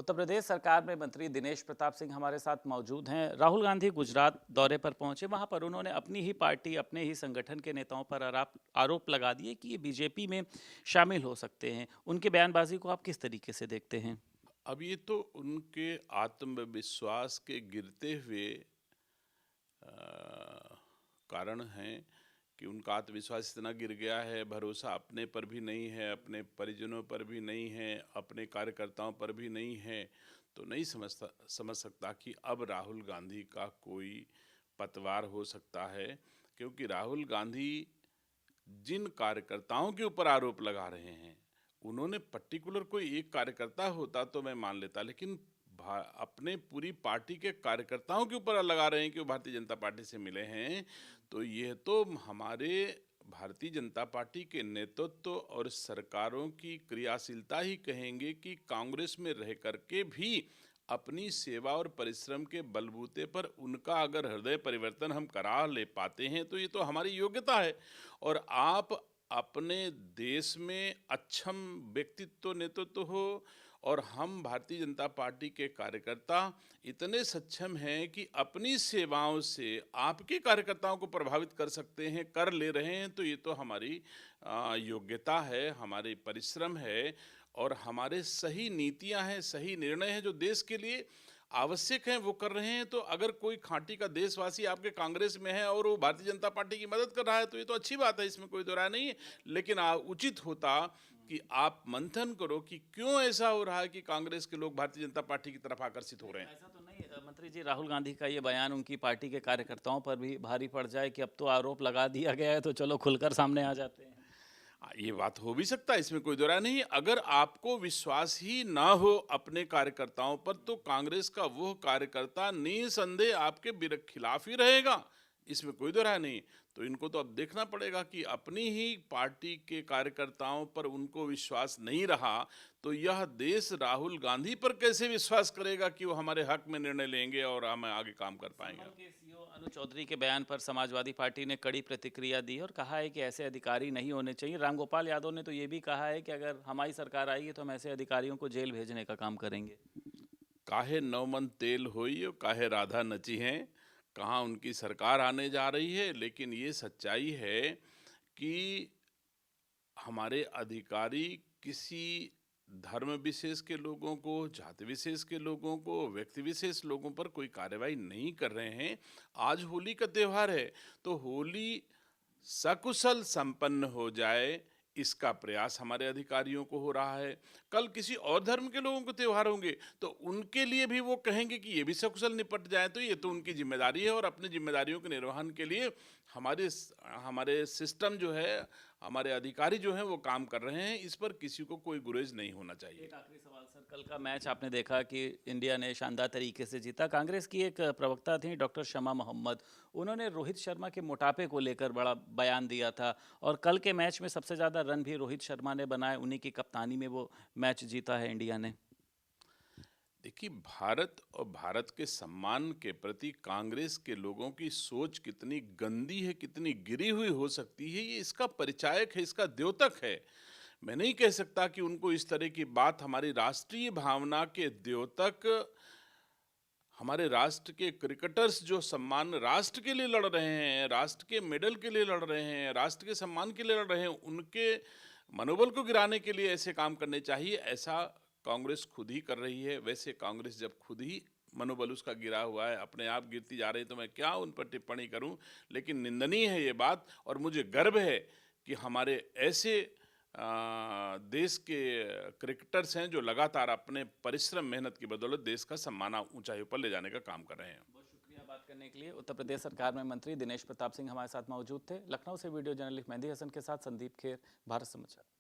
उत्तर प्रदेश सरकार में मंत्री दिनेश प्रताप सिंह हमारे साथ मौजूद हैं। राहुल गांधी गुजरात दौरे पर पहुंचे, वहां पर उन्होंने अपनी ही पार्टी, अपने ही संगठन के नेताओं पर आरोप लगा दिए कि ये बीजेपी में शामिल हो सकते हैं। उनके बयानबाजी को आप किस तरीके से देखते हैं? अब ये तो उनके आत्मविश्वास के गिरते हुए कारण हैं कि उनका आत्मविश्वास इतना गिर गया है, भरोसा अपने पर भी नहीं है, अपने परिजनों पर भी नहीं है, अपने कार्यकर्ताओं पर भी नहीं है। तो नहीं समझ सकता कि अब राहुल गांधी का कोई पतवार हो सकता है, क्योंकि राहुल गांधी जिन कार्यकर्ताओं के ऊपर आरोप लगा रहे हैं, उन्होंने पर्टिकुलर कोई एक कार्यकर्ता होता तो मैं मान लेता, लेकिन अपने पूरी पार्टी के कार्यकर्ताओं के ऊपर लगा रहे हैं कि वो भारतीय जनता पार्टी से मिले हैं। तो यह तो हमारे भारतीय जनता पार्टी के नेतृत्व और सरकारों की क्रियाशीलता ही कहेंगे कि कांग्रेस में रह करके भी अपनी सेवा और परिश्रम के बलबूते पर उनका अगर हृदय परिवर्तन हम करा ले पाते हैं तो ये तो हमारी योग्यता है। और आप अपने देश में अक्षम व्यक्तित्व नेतृत्व हो और हम भारतीय जनता पार्टी के कार्यकर्ता इतने सक्षम हैं कि अपनी सेवाओं से आपके कार्यकर्ताओं को प्रभावित कर सकते हैं, कर ले रहे हैं, तो ये तो हमारी योग्यता है, हमारे परिश्रम है और हमारे सही नीतियां हैं, सही निर्णय हैं जो देश के लिए आवश्यक हैं, वो कर रहे हैं। तो अगर कोई खांटी का देशवासी आपके कांग्रेस में है और वो भारतीय जनता पार्टी की मदद कर रहा है तो ये तो अच्छी बात है, इसमें कोई दो राय नहीं है। लेकिन उचित होता कि आप मंथन करो कि क्यों ऐसा हो रहा है कि कांग्रेस के लोग भारतीय जनता पार्टी की तरफ आकर्षित हो रहे हैं। ऐसा तो नहीं मंत्री जी, राहुल गांधी का ये बयान उनकी पार्टी के कार्यकर्ताओं पर भी भारी पड़ जाए कि अब तो आरोप लगा दिया गया है तो चलो खुलकर सामने आ जाते हैं। ये बात हो भी सकता है, इसमें कोई दो राय नहीं। अगर आपको विश्वास ही ना हो अपने कार्यकर्ताओं पर तो कांग्रेस का वो कार्यकर्ता निसंदेह आपके खिलाफ ही रहेगा, इसमें कोई दो राय नहीं। तो इनको तो अब देखना पड़ेगा कि अपनी ही पार्टी के कार्यकर्ताओं पर उनको विश्वास नहीं रहा तो यह देश राहुल गांधी पर कैसे विश्वास करेगा कि वो हमारे हक में निर्णय लेंगे और हम आगे काम कर पाएंगे। संभल के सीईओ अनु चौधरी के बयान पर समाजवादी पार्टी ने कड़ी प्रतिक्रिया दी और कहा है कि ऐसे अधिकारी नहीं होने चाहिए। रामगोपाल यादव ने तो ये भी कहा है कि अगर हमारी सरकार आएगी तो हम ऐसे अधिकारियों को जेल भेजने का काम करेंगे। काहे नौमन तेल होई और काहे राधा नची हैं, कहाँ उनकी सरकार आने जा रही है। लेकिन ये सच्चाई है कि हमारे अधिकारी किसी धर्म विशेष के लोगों को, जाति विशेष के लोगों को, व्यक्ति विशेष लोगों पर कोई कार्रवाई नहीं कर रहे हैं। आज होली का त्यौहार है तो होली सकुशल संपन्न हो जाए, इसका प्रयास हमारे अधिकारियों को हो रहा है। कल किसी और धर्म के लोगों के त्यौहार होंगे तो उनके लिए भी वो कहेंगे कि ये भी सकुशल निपट जाए। तो ये तो उनकी जिम्मेदारी है और अपनी जिम्मेदारियों के निर्वहन के लिए हमारे हमारे सिस्टम जो है, हमारे अधिकारी जो हैं वो काम कर रहे हैं। इस पर किसी को कोई गुरेज नहीं होना चाहिए। एक आखिरी सवाल सर, कल का मैच आपने देखा कि इंडिया ने शानदार तरीके से जीता। कांग्रेस की एक प्रवक्ता थी डॉक्टर शमा मोहम्मद, उन्होंने रोहित शर्मा के मोटापे को लेकर बड़ा बयान दिया था और कल के मैच में सबसे ज़्यादा रन भी रोहित शर्मा ने बनाए, उन्हीं की कप्तानी में वो मैच जीता है इंडिया ने। देखिए, भारत और भारत के सम्मान के प्रति कांग्रेस के लोगों की सोच कितनी गंदी है, कितनी गिरी हुई हो सकती है, ये इसका परिचायक है, इसका द्योतक है। मैं नहीं कह सकता कि उनको इस तरह की बात, हमारी राष्ट्रीय भावना के द्योतक, हमारे राष्ट्र के क्रिकेटर्स जो सम्मान राष्ट्र के लिए लड़ रहे हैं, राष्ट्र के मेडल के लिए लड़ रहे हैं, राष्ट्र के सम्मान के लिए लड़ रहे हैं, उनके मनोबल को गिराने के लिए ऐसे काम करने चाहिए। ऐसा कांग्रेस खुद ही कर रही है। वैसे कांग्रेस जब खुद ही मनोबल उसका गिरा हुआ है, अपने आप गिरती जा रही है, तो मैं क्या उन पर टिप्पणी करूं। लेकिन निंदनीय है ये बात और मुझे गर्व है कि हमारे ऐसे देश के क्रिकेटर्स हैं जो लगातार अपने परिश्रम मेहनत की बदौलत देश का सम्मान ऊंचाई पर ले जाने का काम कर रहे हैं। बहुत शुक्रिया बात करने के लिए। उत्तर प्रदेश सरकार में मंत्री दिनेश प्रताप सिंह हमारे साथ मौजूद थे। लखनऊ से वीडियो जर्नलिस्ट मेहंदी हसन के साथ संदीप खेर, भारत समाचार।